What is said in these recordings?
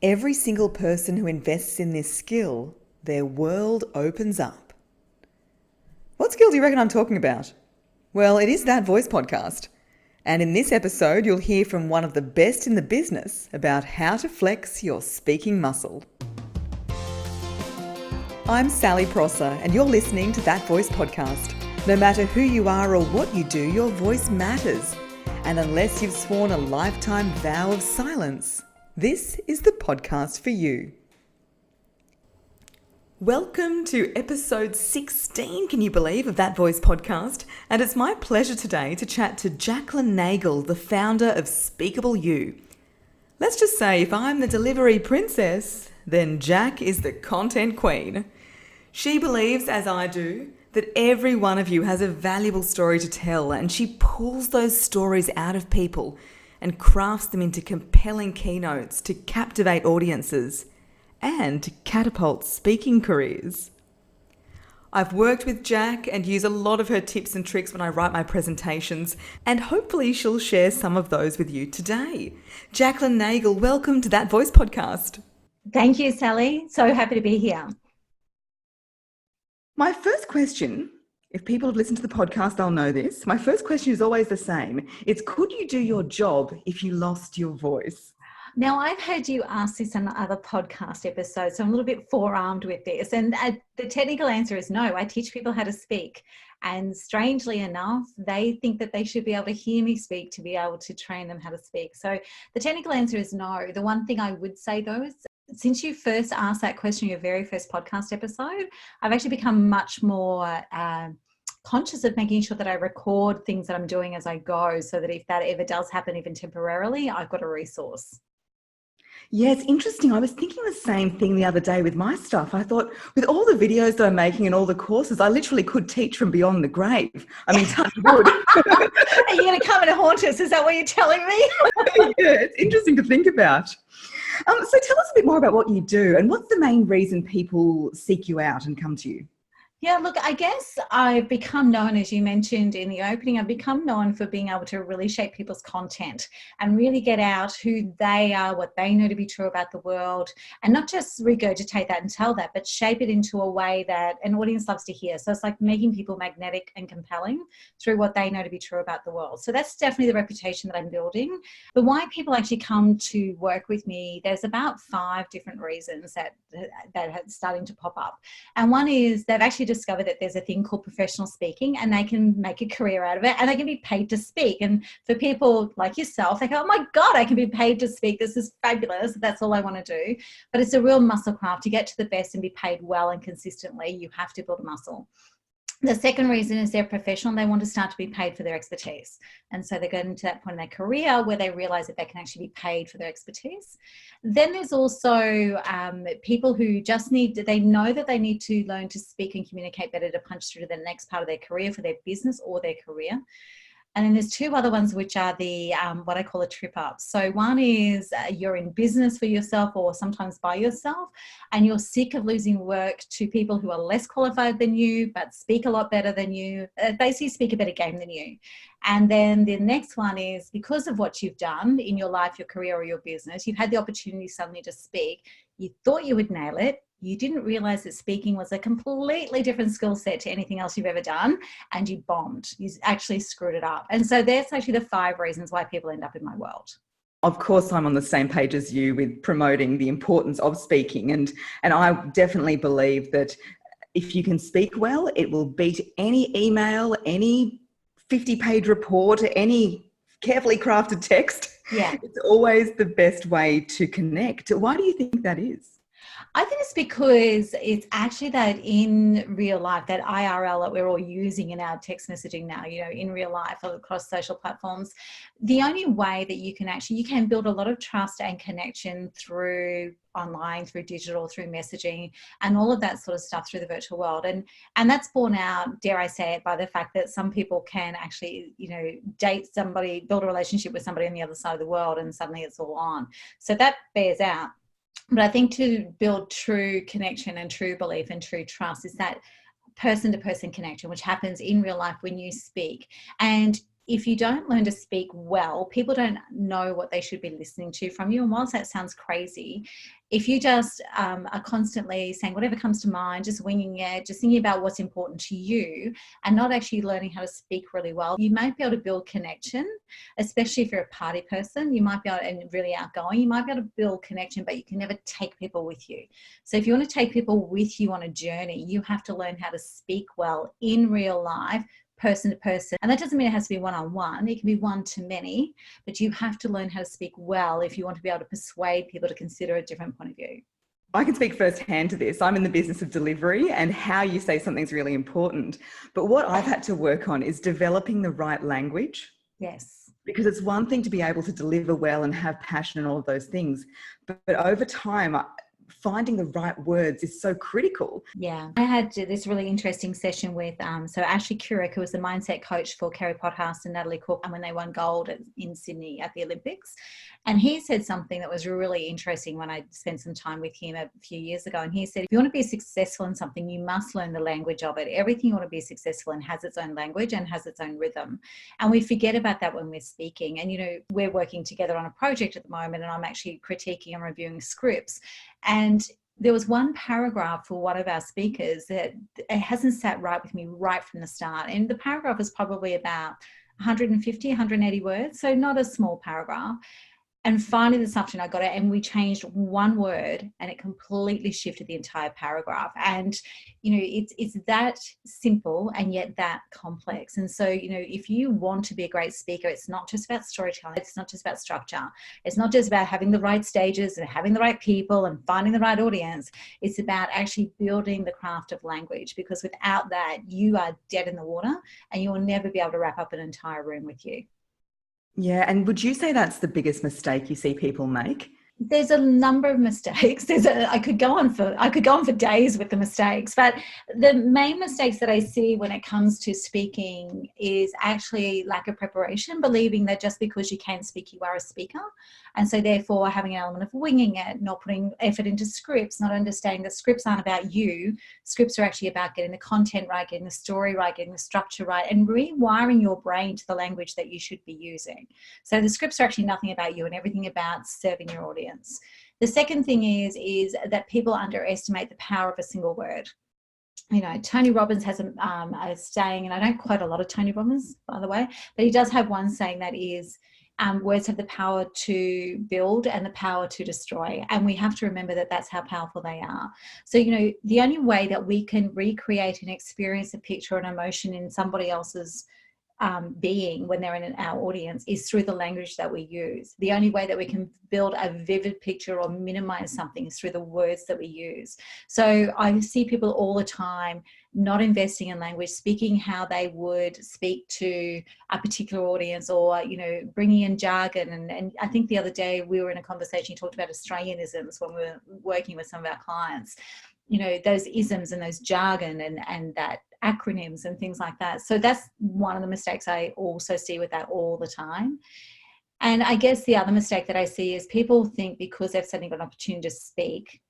Every single person who invests in this skill, their world opens up. What skill do you reckon I'm talking about? Well, it is That Voice podcast. And in this episode, you'll hear from one of the best in the business about how to flex your speaking muscle. I'm Sally Prosser, and you're listening to That Voice podcast. No matter who you are or what you do, your voice matters. And unless you've sworn a lifetime vow of silence, this is the podcast for you. Welcome to episode 16, can you believe, of That Voice podcast. And it's my pleasure today to chat to Jacqueline Nagle, the founder of Speakable You. Let's just say if I'm the delivery princess, then Jack is the content queen. She believes, as I do, that every one of you has a valuable story to tell, and she pulls those stories out of people and crafts them into compelling keynotes to captivate audiences and to catapult speaking careers. I've worked with Jack and use a lot of her tips and tricks when I write my presentations, and hopefully she'll share some of those with you today. Jacqueline Nagle, welcome to That Voice podcast. Thank you, Sally. So happy to be here. My first question, if people have listened to the podcast, they'll know this. My first question is always the same. It's, could you do your job if you lost your voice? Now, I've heard you ask this in other podcast episodes, so I'm a little bit forearmed with this. And the technical answer is no. I teach people how to speak. And strangely enough, they think that they should be able to hear me speak to be able to train them how to speak. So the technical answer is no. The one thing I would say, though, is since you first asked that question in your very first podcast episode, I've actually become much more conscious of making sure that I record things that I'm doing as I go, so that if that ever does happen, even temporarily, I've got a resource. Yeah, it's interesting. I was thinking the same thing the other day with my stuff. I thought, with all the videos that I'm making and all the courses, I literally could teach from beyond the grave. I mean, touch wood. Are you going to come and haunt us? Is that what you're telling me? Yeah, it's interesting to think about. So tell us a bit more about what you do and what's the main reason people seek you out and come to you? Yeah, look, I guess I've become known, as you mentioned in the opening, I've become known for being able to really shape people's content and really get out who they are, what they know to be true about the world, and not just regurgitate that and tell that, but shape it into a way that an audience loves to hear. So it's like making people magnetic and compelling through what they know to be true about the world. So that's definitely the reputation that I'm building. But why people actually come to work with me, there's about 5 different reasons that are starting to pop up. And one is they've actually discover that there's a thing called professional speaking, and they can make a career out of it, and they can be paid to speak. And for people like yourself, they go, oh my God, I can be paid to speak. This is fabulous. That's all I want to do. But it's a real muscle craft. To get to the best and be paid well and consistently, you have to build a muscle. The second reason is they're professional. They want to start to be paid for their expertise. And so they're getting to that point in their career where they realize that they can actually be paid for their expertise. Then there's also people who just they know that they need to learn to speak and communicate better to punch through to the next part of their career for their business or their career. And then there's 2 other ones, which are the what I call a trip up. So one is you're in business for yourself or sometimes by yourself, and you're sick of losing work to people who are less qualified than you, but speak a lot better than you, basically speak a better game than you. And then the next one is because of what you've done in your life, your career, or your business, you've had the opportunity suddenly to speak. You thought you would nail it. You didn't realize that speaking was a completely different skill set to anything else you've ever done, and you bombed. You actually screwed it up. And so that's actually the 5 reasons why people end up in my world. Of course, I'm on the same page as you with promoting the importance of speaking. And I definitely believe that if you can speak well, it will beat any email, any 50-page report, any carefully crafted text. Yeah. It's always the best way to connect. Why do you think that is? I think it's because it's actually that in real life, that IRL that we're all using in our text messaging now, in real life or across social platforms, the only way that you can build a lot of trust and connection through online, through digital, through messaging, and all of that sort of stuff through the virtual world. And that's borne out, dare I say it, by the fact that some people can actually, date somebody, build a relationship with somebody on the other side of the world, and suddenly it's all on. So that bears out. But I think to build true connection and true belief and true trust is that person-to-person connection, which happens in real life when you speak. And if you don't learn to speak well, people don't know what they should be listening to from you. And whilst that sounds crazy, if you just are constantly saying whatever comes to mind, just winging it, just thinking about what's important to you and not actually learning how to speak really well, you might be able to build connection, especially if you're a party person. You might be able to, and really outgoing, you might be able to build connection, but you can never take people with you. So if you want to take people with you on a journey, you have to learn how to speak well in real life, person to person. And that doesn't mean it has to be one-on-one. It can be one-to-many, but you have to learn how to speak well if you want to be able to persuade people to consider a different point of view. I can speak firsthand to this. I'm in the business of delivery, and how you say something's really important. But what I've had to work on is developing the right language. Yes. Because it's one thing to be able to deliver well and have passion and all of those things. But over time, finding the right words is so critical. Yeah. I had this really interesting session with so Ashley Curick, who was the mindset coach for Kerry Pothouse and Natalie Cook when they won gold in Sydney at the Olympics. And he said something that was really interesting when I spent some time with him a few years ago. And he said, if you want to be successful in something, you must learn the language of it. Everything you want to be successful in has its own language and has its own rhythm. And we forget about that when we're speaking. And, you know, we're working together on a project at the moment, and I'm actually critiquing and reviewing scripts. And there was one paragraph for one of our speakers that it hasn't sat right with me right from the start. And the paragraph is probably about 150, 180 words. So not a small paragraph. And finally this afternoon I got it, and we changed one word and it completely shifted the entire paragraph. And, you know, it's that simple and yet that complex. And so, you know, if you want to be a great speaker, it's not just about storytelling. It's not just about structure. It's not just about having the right stages and having the right people and finding the right audience. It's about actually building the craft of language, because without that, you are dead in the water and you'll never be able to wrap up an entire room with you. Yeah. And would you say that's the biggest mistake you see people make? There's a number of mistakes. I could go on for days with the mistakes, but the main mistakes that I see when it comes to speaking is actually lack of preparation, believing that just because you can speak, you are a speaker. And so therefore having an element of winging it, not putting effort into scripts, not understanding that scripts aren't about you. Scripts are actually about getting the content right, getting the story right, getting the structure right, and rewiring your brain to the language that you should be using. So the scripts are actually nothing about you and everything about serving your audience. The second thing is that people underestimate the power of a single word. You know, Tony Robbins has a saying, and I don't quote a lot of Tony Robbins, by the way, but he does have one saying that is, words have the power to build and the power to destroy. And we have to remember that that's how powerful they are. So, you know, the only way that we can recreate and experience a picture or an emotion in somebody else's being when they're in our audience is through the language that we use. The only way that we can build a vivid picture or minimize something is through the words that we use. So I see people all the time not investing in language, speaking how they would speak to a particular audience, or, you know, bringing in jargon. And I think the other day we were in a conversation, you talked about Australianisms when we were working with some of our clients. You know, those isms and those jargon and that acronyms and things like that. So that's one of the mistakes I also see with that all the time. And I guess the other mistake that I see is people think because they've suddenly got an opportunity to speak,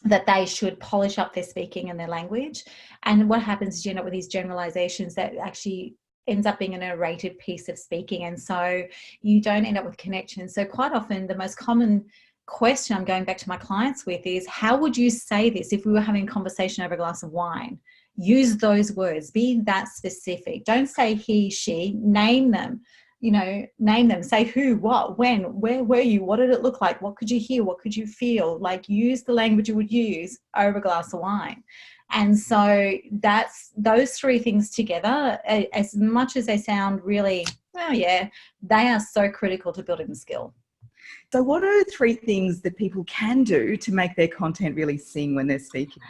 that they should polish up their speaking and their language. And what happens is you end up with these generalizations that actually ends up being an narrated piece of speaking. And so you don't end up with connection. So quite often the most common question I'm going back to my clients with is, how would you say this if we were having a conversation over a glass of wine? Use those words, be that specific. Don't say he, she, name them, you know, name them, say who, what, when, where were you, what did it look like, what could you hear, what could you feel, like use the language you would use over a glass of wine. And so that's those three things together, as much as they sound really, oh yeah, they are so critical to building the skill. So what are three things that people can do to make their content really sing when they're speaking?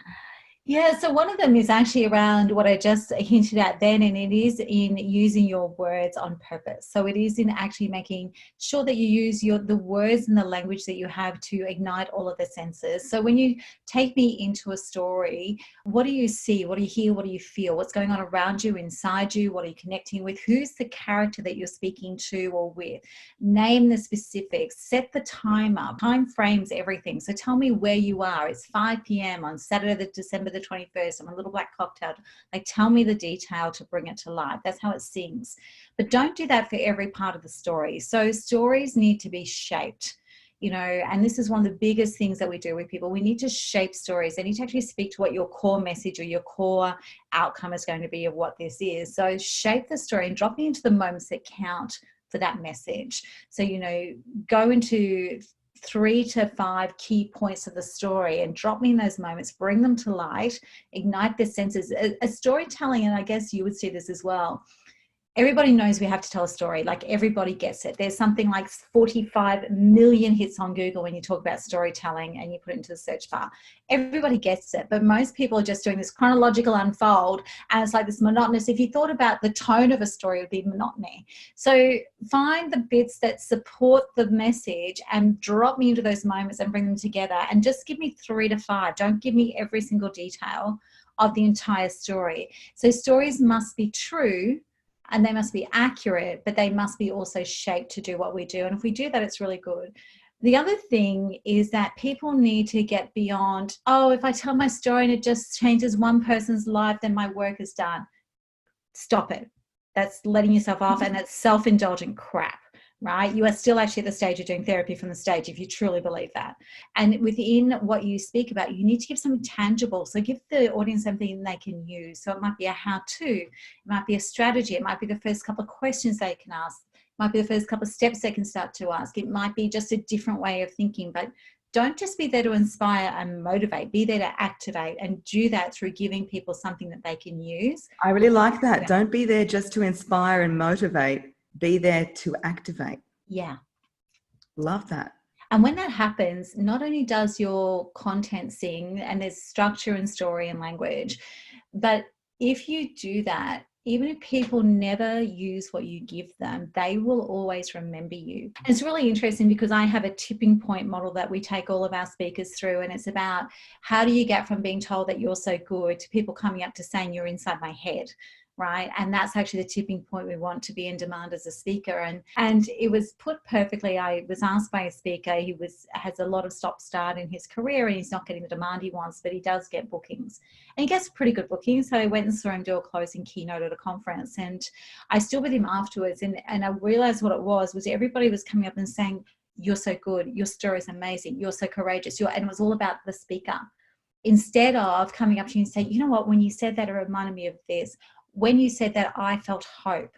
Yeah, so one of them is actually around what I just hinted at then, and it is in using your words on purpose. So it is in actually making sure that you use the words and the language that you have to ignite all of the senses. So when you take me into a story, what do you see? What do you hear? What do you feel? What's going on around you, inside you? What are you connecting with? Who's the character that you're speaking to or with? Name the specifics. Set the time up. Time frames everything. So tell me where you are. It's 5 p.m. on Saturday, December the the 21st, I'm a little black cocktail. Like, tell me the detail to bring it to life. That's how it sings. But don't do that for every part of the story. So stories need to be shaped, and this is one of the biggest things that we do with people. We need to shape stories. They need to actually speak to what your core message or your core outcome is going to be of what this is. So shape the story and drop it into the moments that count for that message. So, go into 3 to 5 key points of the story and drop me in those moments, bring them to light, ignite their senses. A storytelling, and I guess you would see this as well, everybody knows we have to tell a story. Like, everybody gets it. There's something like 45 million hits on Google when you talk about storytelling and you put it into the search bar. Everybody gets it, but most people are just doing this chronological unfold, and it's like this monotonous. If you thought about the tone of a story, it would be monotony. So find the bits that support the message and drop me into those moments and bring them together, and just give me 3 to 5. Don't give me every single detail of the entire story. So stories must be true, and they must be accurate, but they must be also shaped to do what we do. And if we do that, it's really good. The other thing is that people need to get beyond, if I tell my story and it just changes one person's life, then my work is done. Stop it. That's letting yourself off, and that's self-indulgent crap. Right? You are still actually at the stage of doing therapy from the stage, if you truly believe that. And within what you speak about, you need to give something tangible. So give the audience something they can use. So it might be a how-to, it might be a strategy, it might be the first couple of questions they can ask, it might be the first couple of steps they can start to ask. It might be just a different way of thinking, but don't just be there to inspire and motivate, be there to activate, and do that through giving people something that they can use. I really like that. Don't be there just to inspire and motivate. Be there to activate. Yeah. Love that. And when that happens, not only does your content sing, and there's structure and story and language, but if you do that, even if people never use what you give them, they will always remember you. And it's really interesting because I have a tipping point model that we take all of our speakers through, and it's about how do you get from being told that you're so good to people coming up to saying you're inside my head. Right. And that's actually the tipping point we want to be in demand as a speaker. And it was put perfectly. I was asked by a speaker, he has a lot of stop-start in his career and he's not getting the demand he wants, but he does get bookings. And he gets pretty good bookings. So I went and saw him do a closing keynote at a conference, and I stood with him afterwards, and I realized what it was everybody was coming up and saying, you're so good, your story is amazing, you're so courageous, and it was all about the speaker. Instead of coming up to you and saying, you know what, when you said that, it reminded me of this. When you said that, I felt hope.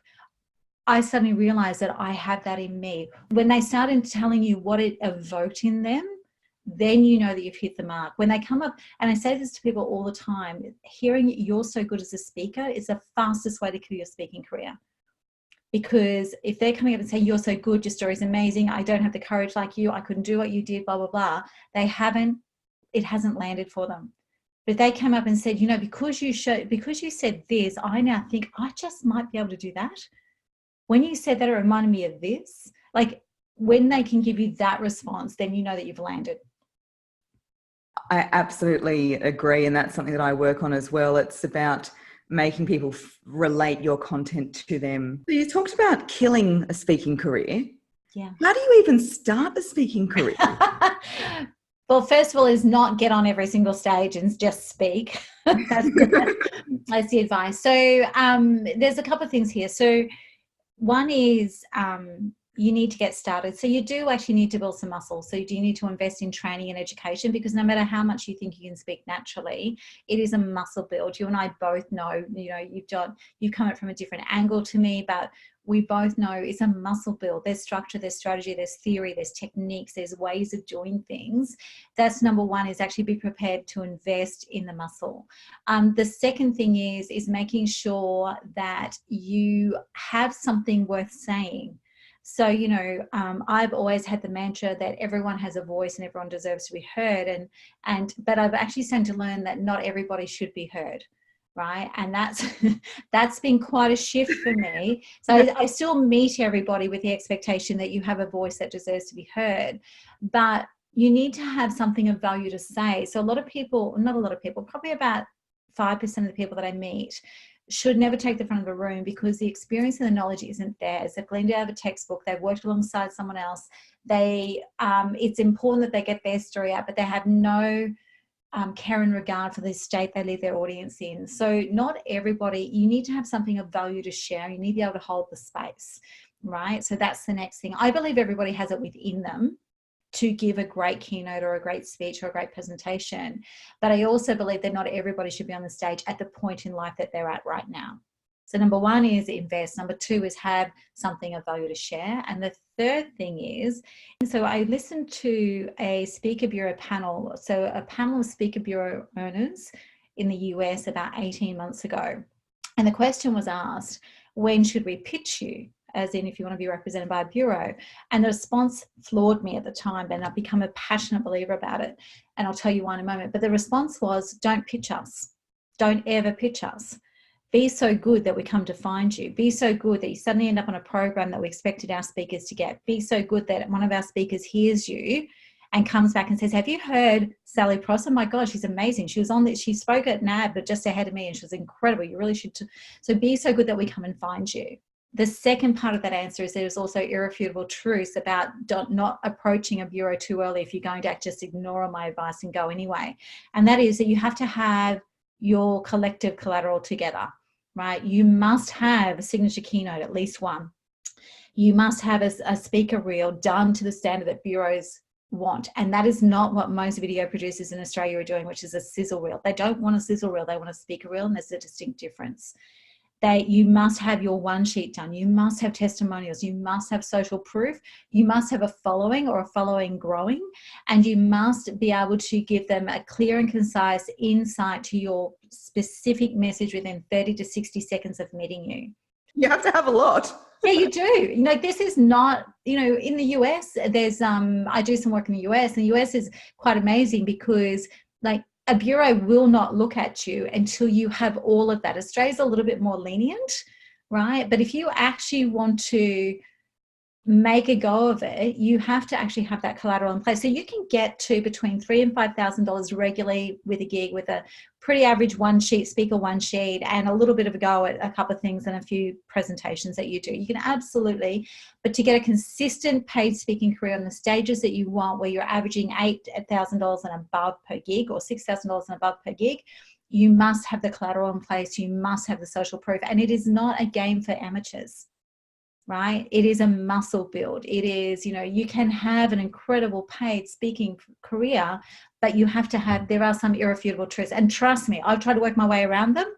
I suddenly realized that I have that in me. When they started telling you what it evoked in them, then you know that you've hit the mark. When they come up, and I say this to people all the time, hearing you're so good as a speaker is the fastest way to kill your speaking career. Because if they're coming up and saying, you're so good, your story's amazing, I don't have the courage like you, I couldn't do what you did, blah, blah, blah, it hasn't landed for them. But they came up and said, because you said this, I now think I just might be able to do that. When you said that, it reminded me of this. Like, when they can give you that response, then you know that you've landed. I absolutely agree. And that's something that I work on as well. It's about making people relate your content to them. So you talked about killing a speaking career. Yeah. How do you even start a speaking career? Well, first of all, is not get on every single stage and just speak. That's the advice. So there's a couple of things here. So one is you need to get started. So you do actually need to build some muscle. So you do need to invest in training and education, because no matter how much you think you can speak naturally, it is a muscle build. You and I both know, you've come at it from a different angle to me, but we both know it's a muscle build. There's structure, there's strategy, there's theory, there's techniques, there's ways of doing things. That's number one, is actually be prepared to invest in the muscle. The second thing is making sure that you have something worth saying. So, I've always had the mantra that everyone has a voice and everyone deserves to be heard. But I've actually started to learn that not everybody should be heard. Right. And that's been quite a shift for me. So I still meet everybody with the expectation that you have a voice that deserves to be heard, but you need to have something of value to say. So not a lot of people, probably about 5% of the people that I meet should never take the front of a room, because the experience and the knowledge isn't theirs. They've gleaned out of a textbook. They've worked alongside someone else. It's important that they get their story out, but they have no care and regard for the state they leave their audience in. So not everybody, you need to have something of value to share. You need to be able to hold the space, right? So that's the next thing. I believe everybody has it within them to give a great keynote or a great speech or a great presentation. But I also believe that not everybody should be on the stage at the point in life that they're at right now. So number one is invest. Number two is have something of value to share. And the third thing is, so I listened to a Speaker Bureau panel, so a panel of Speaker Bureau owners in the US about 18 months ago. And the question was asked, when should we pitch you? As in, if you want to be represented by a bureau. And the response floored me at the time, and I've become a passionate believer about it. And I'll tell you why in a moment. But the response was, don't pitch us. Don't ever pitch us. Be so good that we come to find you. Be so good that you suddenly end up on a program that we expected our speakers to get. Be so good that one of our speakers hears you and comes back and says, have you heard Sally Pross? Oh my God, she's amazing. She was on this, she spoke at NAB, but just ahead of me, and she was incredible. You really should. So be so good that we come and find you. The second part of that answer is there's also irrefutable truths about not approaching a bureau too early if you're going to just ignore my advice and go anyway. And that is that you have to have your collective collateral together, right? You must have a signature keynote, at least one. You must have a speaker reel done to the standard that bureaus want. And that is not what most video producers in Australia are doing, which is a sizzle reel. They don't want a sizzle reel, they want a speaker reel, and there's a distinct difference. You must have your one sheet done. You must have testimonials. You must have social proof. You must have a following or a following growing. And you must be able to give them a clear and concise insight to your specific message within 30 to 60 seconds of meeting you. You have to have a lot. Yeah, you do. This is not, in the US, there's, I do some work in the US, and the US is quite amazing because a bureau will not look at you until you have all of that. Australia's a little bit more lenient, right? But if you actually want to make a go of it, you have to actually have that collateral in place. So you can get to between $3,000 and $5,000 regularly with a gig with a pretty average one sheet, speaker one sheet, and a little bit of a go at a couple of things and a few presentations that you do. You can absolutely, but to get a consistent paid speaking career on the stages that you want, where you're averaging $8,000 and above per gig or $6,000 and above per gig, you must have the collateral in place. You must have the social proof. And it is not a game for amateurs. Right? It is a muscle build. It is, you can have an incredible paid speaking career, but you have to there are some irrefutable truths. And trust me, I've tried to work my way around them,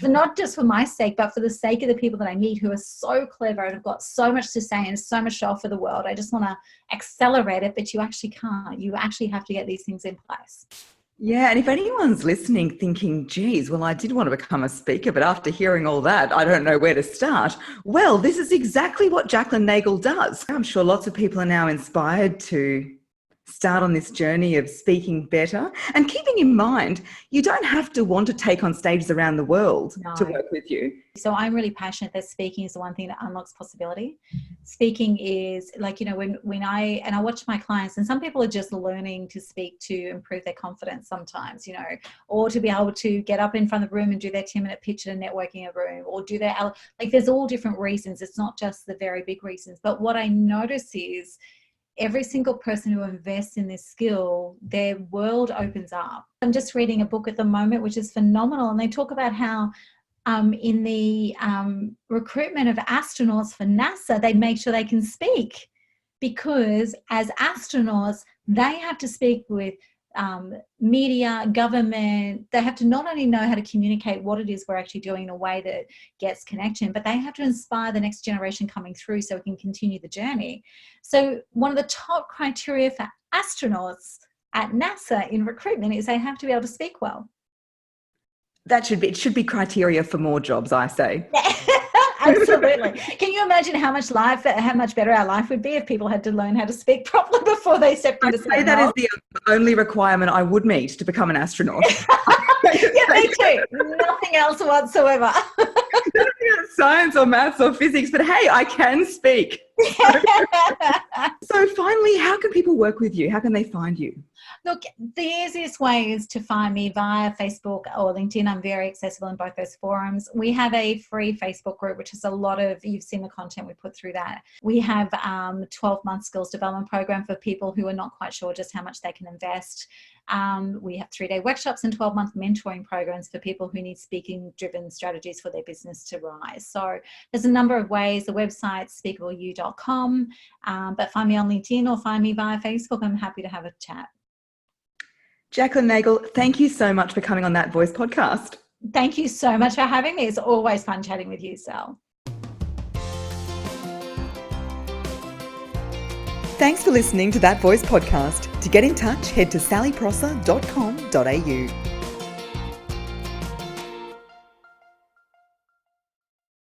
not just for my sake, but for the sake of the people that I meet who are so clever and have got so much to say and so much to offer the world. I just want to accelerate it, but you actually can't. You actually have to get these things in place. Yeah, and if anyone's listening thinking, geez, well, I did want to become a speaker, but after hearing all that, I don't know where to start. Well, this is exactly what Jacqueline Nagle does. I'm sure lots of people are now inspired to start on this journey of speaking better. And keeping in mind, you don't have to want to take on stages around the world to work with you. So I'm really passionate that speaking is the one thing that unlocks possibility. Speaking is when I watch my clients, and some people are just learning to speak to improve their confidence sometimes, or to be able to get up in front of the room and do their 10-minute pitch at a networking room, or do their, there's all different reasons. It's not just the very big reasons. But what I notice is every single person who invests in this skill, their world opens up. I'm just reading a book at the moment, which is phenomenal. And they talk about how in the recruitment of astronauts for NASA, they make sure they can speak, because as astronauts, they have to speak with media, government. They have to not only know how to communicate what it is we're actually doing in a way that gets connection, but they have to inspire the next generation coming through so we can continue the journey. So one of the top criteria for astronauts at NASA in recruitment is they have to be able to speak well. It should be criteria for more jobs, I say. Absolutely. Can you imagine how much better our life would be if people had to learn how to speak properly before they stepped into I'd say that is the only requirement I would meet to become an astronaut. Yeah, me too. Nothing else whatsoever. science or maths or physics, but hey, I can speak. So finally, how can people work with you? How can they find you? Look, the easiest way is to find me via Facebook or LinkedIn. I'm very accessible in both those forums. We have a free Facebook group, which is a lot of, you've seen the content we put through that. We have 12-month skills development program for people who are not quite sure just how much they can invest. We have 3-day workshops and 12-month mentoring programs for people who need speaking-driven strategies for their business to rise. So there's a number of ways. The website's speakableyou.com, but find me on LinkedIn or find me via Facebook. I'm happy to have a chat. Jacqueline Nagle, thank you so much for coming on That Voice podcast. Thank you so much for having me. It's always fun chatting with you, Sal. Thanks for listening to That Voice podcast. To get in touch, head to sallyprosser.com.au.